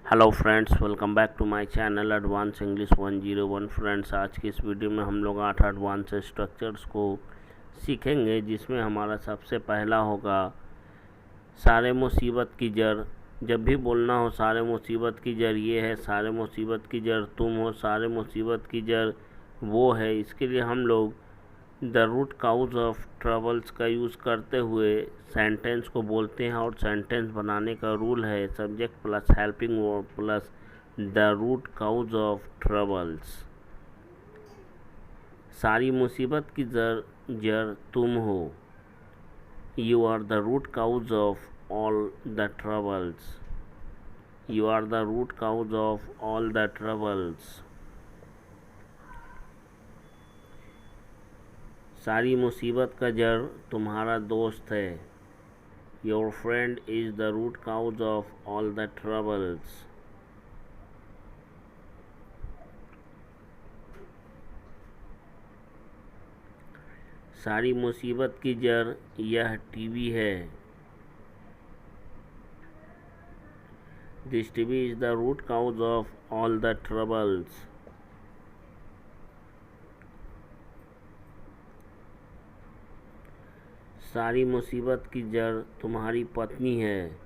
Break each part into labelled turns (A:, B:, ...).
A: Hello friends, welcome back to my channel advance English 101। Friends, आज की इस video में हम लोग 8 एडवांस स्ट्रक्चर्स को सीखेंगे, जिसमें हमारा सबसे पहला होगा सारे मुसीबत की जड़। जब भी बोलना हो सारे मुसीबत की जड़ ये है, सारे मुसीबत की जड़ तुम हो, सारे मुसीबत की जड़ वो है। इसके लिए हम लोग the root cause of troubles का यूज़ करते हुए सेंटेंस को बोलते हैं, और सेंटेंस बनाने का रूल है subject plus helping verb plus the root cause of troubles. सारी मुसीबत की जड़ तुम हो, you are the root cause of all the troubles, you are the root cause of all the troubles. सारी मुसीबत का जड़ तुम्हारा दोस्त है, your friend is the root cause of all the troubles. सारी मुसीबत की जड़ यह टीवी है, this TV is the root cause of all the troubles. सारी मुसीबत की जड़ तुम्हारी पत्नी है,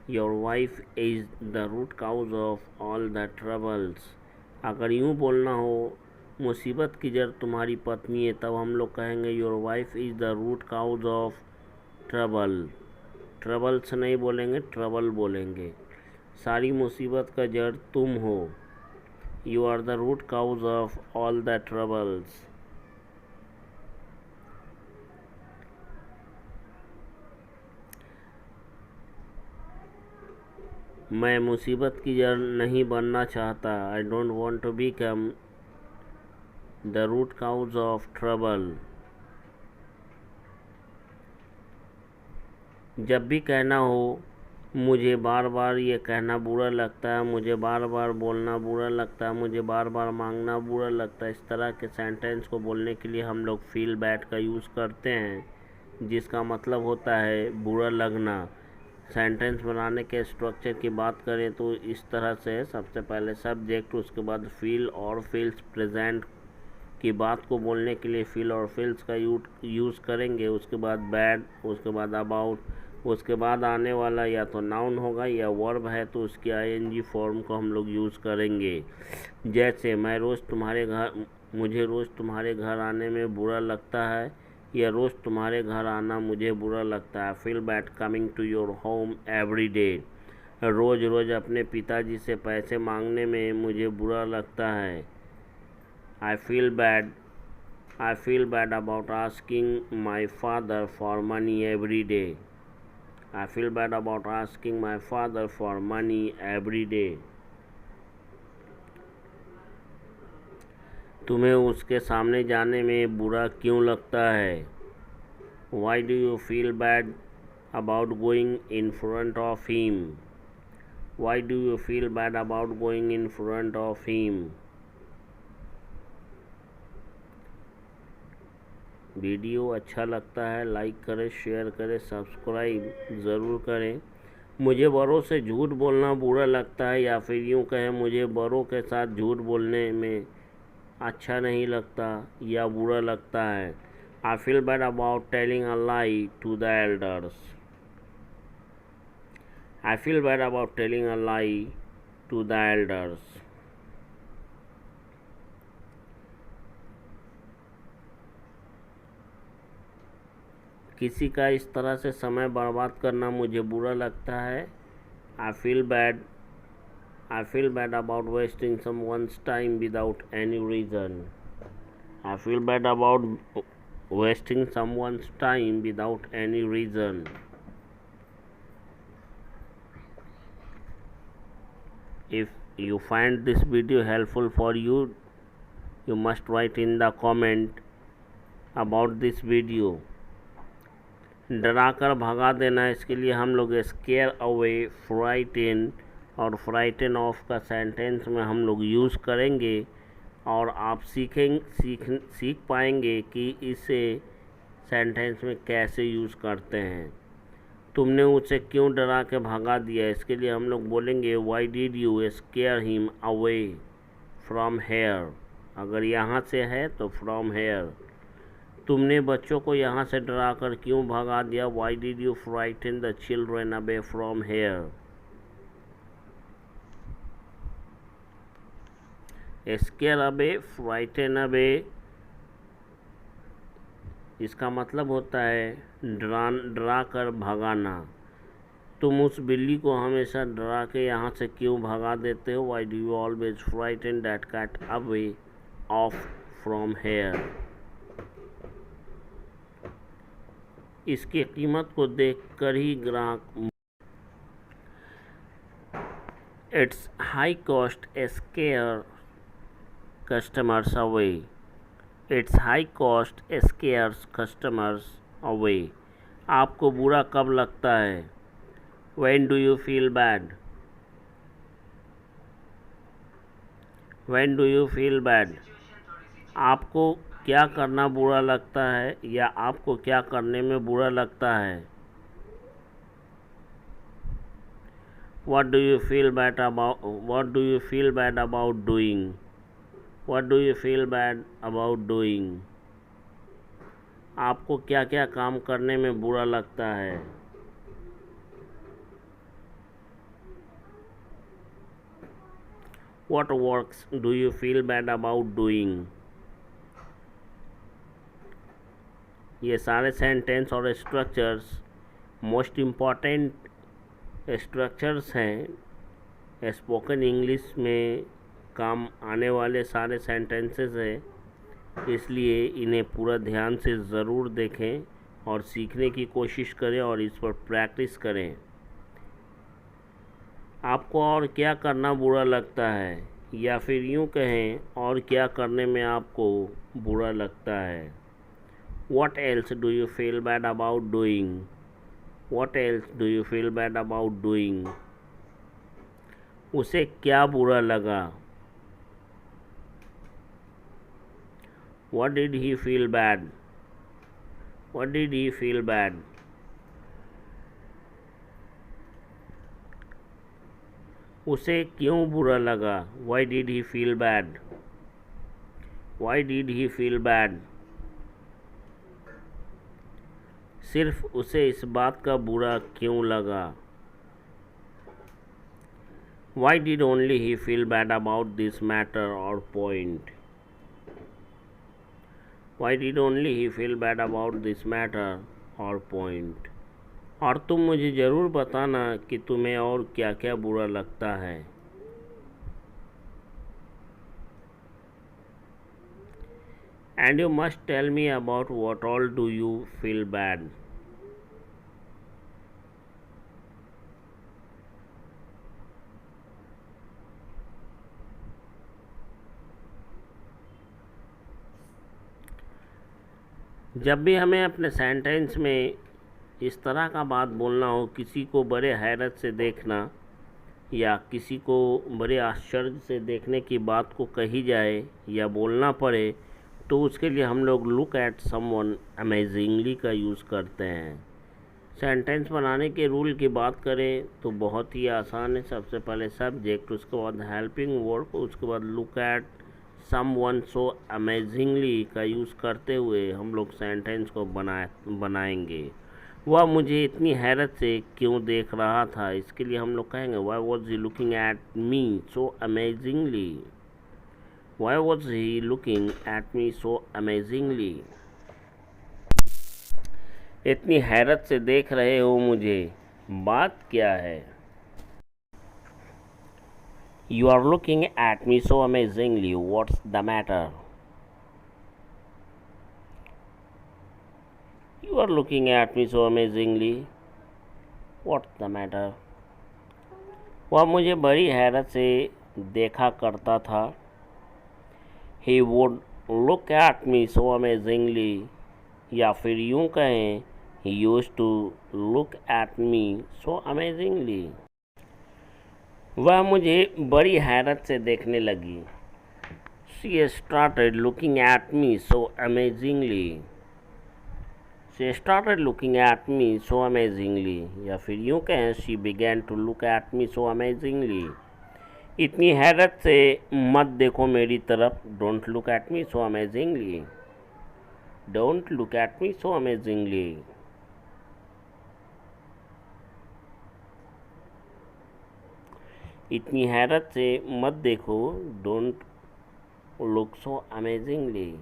A: your wife is the root cause of all the troubles. अगर यूँ बोलना हो मुसीबत की जड़ तुम्हारी पत्नी है, तब हम लोग कहेंगे your wife is the root cause of trouble. Troubles नहीं बोलेंगे, ट्रबल बोलेंगे। सारी मुसीबत का जड़ तुम हो, you are the root cause of all the troubles. मैं मुसीबत की जड़ नहीं बनना चाहता, I don't want to become the root cause of trouble. जब भी कहना हो मुझे बार बार ये कहना बुरा लगता है, मुझे बार बार बोलना बुरा लगता है, मुझे बार बार मांगना बुरा लगता है, इस तरह के सेंटेंस को बोलने के लिए हम लोग फील बैड का यूज़ करते हैं, जिसका मतलब होता है बुरा लगना। सेंटेंस बनाने के स्ट्रक्चर की बात करें तो इस तरह से सबसे पहले सब्जेक्ट, उसके बाद फील और फील्स प्रेजेंट की बात को बोलने के लिए फील और फील्स का यूज़ करेंगे, उसके बाद बैड, उसके बाद अबाउट, उसके बाद आने वाला या तो नाउन होगा या वर्ब है तो उसकी आईएनजी फॉर्म को हम लोग यूज़ करेंगे। जैसे मुझे रोज़ तुम्हारे घर आने में बुरा लगता है, या रोज़ तुम्हारे घर आना मुझे बुरा लगता है। Feel bad coming to your home every day. रोज़ रोज़ अपने पिताजी से पैसे मांगने में मुझे बुरा लगता है। I feel bad about asking my father for money every day. I feel bad about asking my father for money every day. तुम्हें उसके सामने जाने में बुरा क्यों लगता है? Why do you feel bad about going in front of him? Why do you feel bad about going in front of him? Video अच्छा लगता है लाइक करें, शेयर करें, सब्सक्राइब ज़रूर करें। मुझे बड़ों से झूठ बोलना बुरा लगता है, या फिर यूँ कहें मुझे बड़ों के साथ झूठ बोलने में अच्छा नहीं लगता या बुरा लगता है। I feel bad about telling a lie to the elders. I feel bad about telling a lie to the elders. किसी का इस तरह से समय बर्बाद करना मुझे बुरा लगता है। I feel bad about wasting someone's time without any reason. I feel bad about wasting someone's time without any reason. If you find this video helpful for you, you must write in the comment about this video. डरा कर भगा देना, इसके लिए हम लोग square away, frighten और frighten of का सेंटेंस में हम लोग यूज़ करेंगे, और आप सीख पाएंगे कि इसे सेंटेंस में कैसे यूज़ करते हैं। तुमने उसे क्यों डरा के भगा दिया? इसके लिए हम लोग बोलेंगे why did you square him away from here. अगर यहाँ से है तो फ्रॉम हेयर। तुमने बच्चों को यहाँ से डरा कर क्यों भगा दिया? Why did you frighten the children away from here. Square away, frighten away, इसका मतलब होता है डरा कर भगाना। तुम उस बिल्ली को हमेशा डरा के यहाँ से क्यों भगा देते हो? Why do you always frighten that cat away off from here. इसकी कीमत को देखकर ही ग्राहक it's high cost scare customers away. It's high cost scares customers away. आपको बुरा कब लगता है? When do you feel bad? When do you feel bad? आपको क्या करना बुरा लगता है या आपको क्या करने में बुरा लगता है? What do you feel bad about? What do you feel bad about doing? What do you feel bad about doing? आपको क्या क्या काम करने में बुरा लगता है? What works do you feel bad about doing? ये सारे सेंटेंस और स्ट्रक्चर्स मोस्ट इम्पॉर्टेंट स्ट्रक्चर्स हैं, स्पोकन इंग्लिश में काम आने वाले सारे सेंटेंसेस हैं। इसलिए इन्हें पूरा ध्यान से ज़रूर देखें और सीखने की कोशिश करें और इस पर प्रैक्टिस करें। आपको और क्या करना बुरा लगता है, या फिर यूँ कहें और क्या करने में आपको बुरा लगता है? What else do you feel bad about doing? What else do you feel bad about doing? उसे क्या बुरा लगा? What did he feel bad? What did he feel bad? उसे क्यों बुरा लगा? Why did he feel bad? Why did he feel bad? सिर्फ उसे इस बात का बुरा क्यों लगा? Why did only he feel bad about this matter or point? Why did only he feel bad about this matter or point? और तुम मुझे ज़रूर बताना कि तुम्हें और क्या क्या बुरा लगता है। And you must tell me about what all do you feel bad. जब भी हमें अपने सेंटेंस में इस तरह का बात बोलना हो, किसी को बड़े हैरत से देखना या किसी को बड़े आश्चर्य से देखने की बात को कही जाए या बोलना पड़े, तो उसके लिए हम लोग लुक एट समवन अमेजिंगली का यूज़ करते हैं। सेंटेंस बनाने के रूल की बात करें तो बहुत ही आसान है। सबसे पहले सब्जेक्ट, उसके बाद हेल्पिंग वर्ब, उसके बाद look at someone so amazingly का यूज़ करते हुए हम लोग सेंटेंस को बनाएंगे। वह मुझे इतनी हैरत से क्यों देख रहा था, इसके लिए हम लोग कहेंगे why was he looking at me so amazingly. Why was he looking at me so amazingly. इतनी हैरत से देख रहे हो मुझे, बात क्या है? You are looking at me so amazingly. What's the matter? You are looking at me so amazingly. What's the matter? वह मुझे बड़ी हैरत से देखा करता था। He would look at me so amazingly. या फिर यूँ कहें He used to look at me so amazingly. वह मुझे बड़ी हैरत से देखने लगी। She started looking at me so amazingly. She started looking at me so amazingly, या फिर यूँ कहें she began to look at me so amazingly. इतनी हैरत से मत देखो मेरी तरफ, don't look at me so amazingly, don't look at me so amazingly. इतनी हैरत से मत देखो, डोंट लुक सो अमेजिंगली।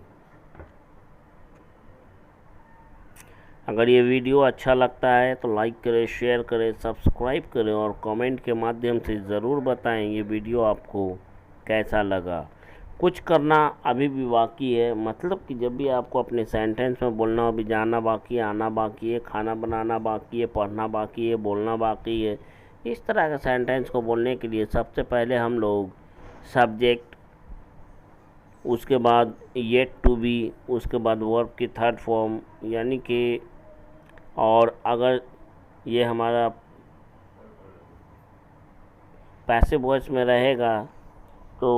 A: अगर ये वीडियो अच्छा लगता है तो लाइक करें, शेयर करें, सब्सक्राइब करें और कमेंट के माध्यम से ज़रूर बताएं ये वीडियो आपको कैसा लगा। कुछ करना अभी भी बाकी है, मतलब कि जब भी आपको अपने सेंटेंस में बोलना हो, भी जाना बाकी है, आना बाकी है, खाना बनाना बाकी है, पढ़ना बाकी है, बोलना बाकी है, इस तरह के सेंटेंस को बोलने के लिए सबसे पहले हम लोग सब्जेक्ट, उसके बाद येट टू बी, उसके बाद वर्ब की थर्ड फॉर्म यानी कि, और अगर ये हमारा पैसिव वॉइस में रहेगा तो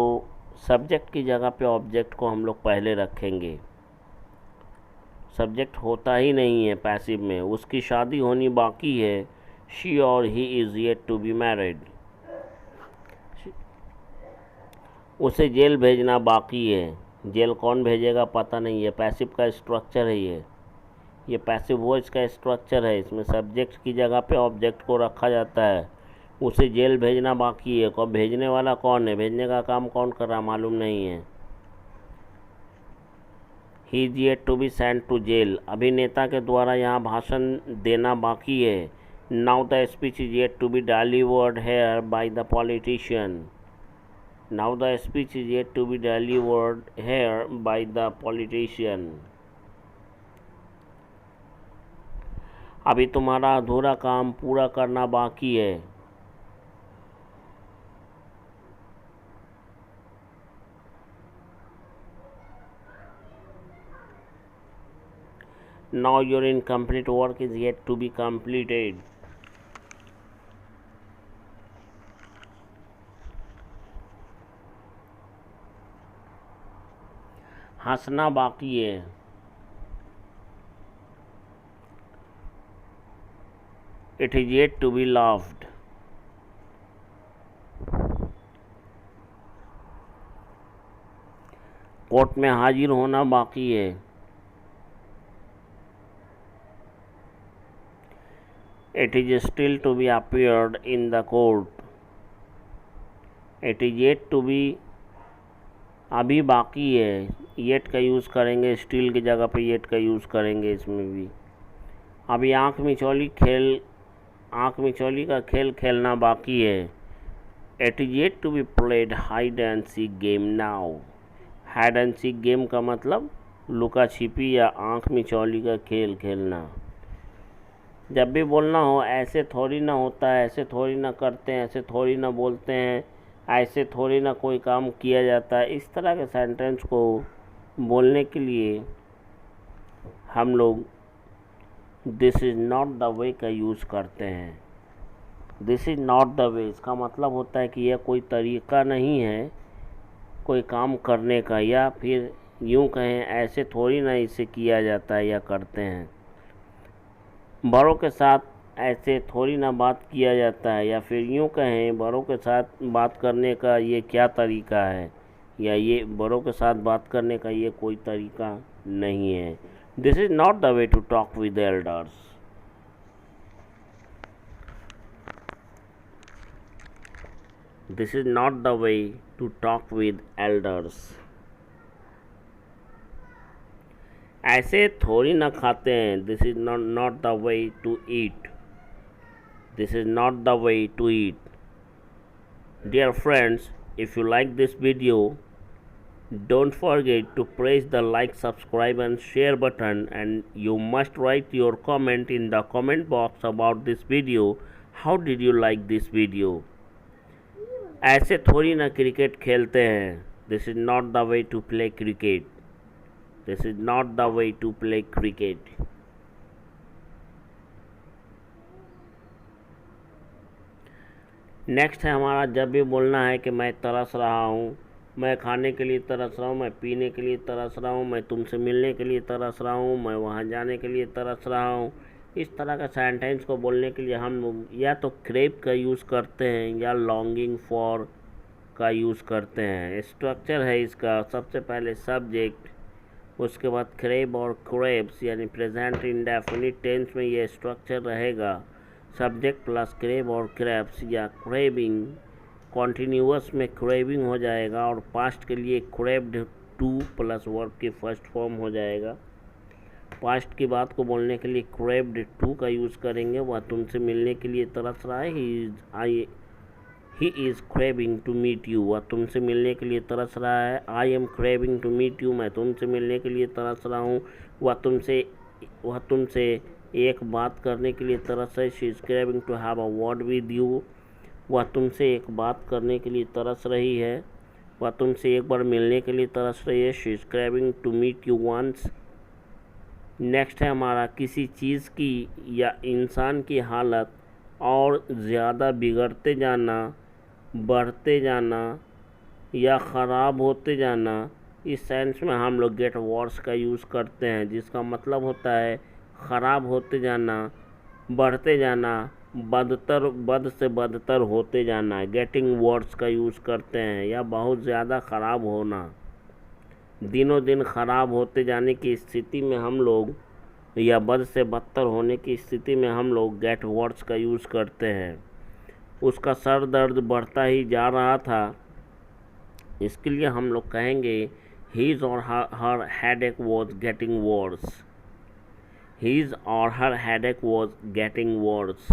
A: सब्जेक्ट की जगह पे ऑब्जेक्ट को हम लोग पहले रखेंगे। सब्जेक्ट होता ही नहीं है पैसिव में, उसकी शादी होनी बाकी है। शी और he is yet to be married, उसे जेल भेजना बाकी है। जेल कौन भेजेगा पता नहीं है, पैसिव का स्ट्रक्चर है ये पैसिव वॉइस का स्ट्रक्चर है। इसमें सब्जेक्ट की जगह पे ऑब्जेक्ट को रखा जाता है। उसे जेल भेजना बाकी है, कब भेजने वाला कौन है, भेजने का काम कौन कर रहा मालूम नहीं है। He is yet to be sent to jail, अभिनेता के द्वारा यहाँ भाषण देना बाकी है। Now the speech is yet to be delivered here by the politician, now the speech is yet to be delivered here by the politician. अभी तुम्हारा अधूरा काम पूरा करना बाकी है। Now your incomplete work is yet to be completed. हंसना बाकी है। It is yet to be laughed. Court में हाजिर होना बाकी है। It is still to be appeared in the court. It is yet to be अभी बाकी है। येट का यूज़ करेंगे, स्टिल की जगह पे येट का यूज़ करेंगे इसमें भी। अभी आँख मिचौली का खेल खेलना बाकी है। It is yet to be played hide and seek game now. Hide and seek game का मतलब लुका छिपी या आँख मिचौली का खेल खेलना। जब भी बोलना हो ऐसे थोड़ी ना होता है, ऐसे थोड़ी ना करते हैं, ऐसे थोड़ी ना बोलते हैं, ऐसे थोड़ी ना कोई काम किया जाता है। इस तरह के सेंटेंस को बोलने के लिए हम लोग दिस इज़ नॉट द वे का यूज़ करते हैं। दिस इज़ नॉट द वे, इसका मतलब होता है कि यह कोई तरीका नहीं है कोई काम करने का, या फिर यूँ कहें ऐसे थोड़ी ना इसे किया जाता है या करते हैं। बड़ों के साथ ऐसे थोड़ी ना बात किया जाता है, या फिर यूँ कहें बड़ों के साथ बात करने का ये क्या तरीका है, या ये बड़ों के साथ बात करने का ये कोई तरीका नहीं है। This is not the way to talk with elders. This is not the way to talk with elders. ऐसे थोड़ी ना खाते हैं। This is not the way to eat. This is not the way to eat. Dear friends, if you like this video, don't forget to press the like, subscribe and share button, and you must write your comment in the comment box about this video. How did you like this video? ऐसे थोड़ी ना cricket खेलते हैं। This is not the way to play cricket. This is not the way to play cricket. Next है हमारा जब भी बोलना है कि मैं तरस रहा हूँ, मैं खाने के लिए तरस रहा हूँ, मैं पीने के लिए तरस रहा हूँ, मैं तुमसे मिलने के लिए तरस रहा हूँ, मैं वहाँ जाने के लिए तरस रहा हूँ। इस तरह का सेंटेंस को बोलने के लिए हम लोग या तो क्रेव का यूज़ करते हैं या लॉन्गिंग फॉर का यूज़ करते हैं। स्ट्रक्चर है इसका, सबसे पहले सब्जेक्ट, उसके बाद क्रेव और क्रेव्स यानी प्रेजेंट इंडेफिनिट टेंस में ये स्ट्रक्चर रहेगा। सब्जेक्ट प्लस क्रेव और क्रेव्स या क्रेविंग, कॉन्टिन्यूअस में क्रेविंग हो जाएगा और पास्ट के लिए क्रेव्ड टू प्लस वर्ब की फर्स्ट फॉर्म हो जाएगा। पास्ट की बात को बोलने के लिए क्रेव्ड टू का यूज़ करेंगे। वह तुमसे मिलने के लिए तरस रहा है, he is craving to meet you. वह तुमसे मिलने के लिए तरस रहा है। I am craving to meet you, मैं तुमसे मिलने के लिए तरस रहा हूँ। वह तुमसे एक बात करने के लिए तरस है। She is craving to have a word with you. वह तुमसे एक बात करने के लिए तरस रही है। वह तुमसे एक बार मिलने के लिए तरस रही है। She is craving to meet you once. Next है हमारा किसी चीज़ की या इंसान की हालत और ज़्यादा बिगड़ते जाना, बढ़ते जाना या ख़राब होते जाना। इस सेंस में हम लोग गेट वर्स का यूज़ करते हैं, जिसका मतलब होता है ख़राब होते जाना, बढ़ते जाना, बद से बदतर होते जाना। गेटिंग वर्स का यूज़ करते हैं। या बहुत ज़्यादा ख़राब होना, दिनों दिन ख़राब होते जाने की स्थिति में हम लोग या बद से बदतर होने की स्थिति में हम लोग गेट वर्स का यूज़ करते हैं। उसका सर दर्द बढ़ता ही जा रहा था, इसके लिए हम लोग कहेंगे हीज़ और her headache was getting worse. His और her headache was getting worse.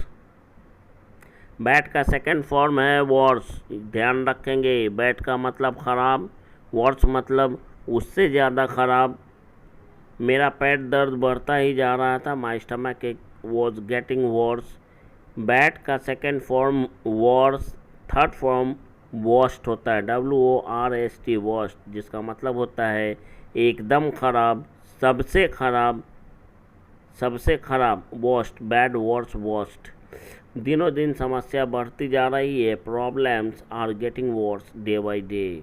A: Bad का सेकेंड फॉर्म है वर्स। ध्यान रखेंगे, बैड का मतलब ख़राब, वर्स मतलब उससे ज़्यादा ख़राब। मेरा पेट दर्द बढ़ता ही जा रहा था, my stomach was getting worse. Bad का second form worse. Third form worst होता है, WORST वर्स्ट, जिसका मतलब होता है एकदम खराब, सबसे खराब, सबसे खराब। Worst, bad, worse, worst. दिनों दिन समस्या बढ़ती जा रही है। Problems are getting worse day by day.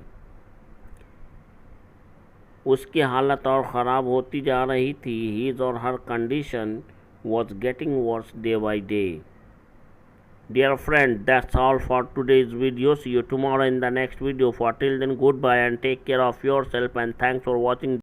A: उसकी हालत और ख़राब होती जा रही थी। हीज़ और her condition was getting worse day by day. Dear friend, that's all for today's video. See you tomorrow in the next video. For till then, goodbye and take care of yourself, and thanks for watching.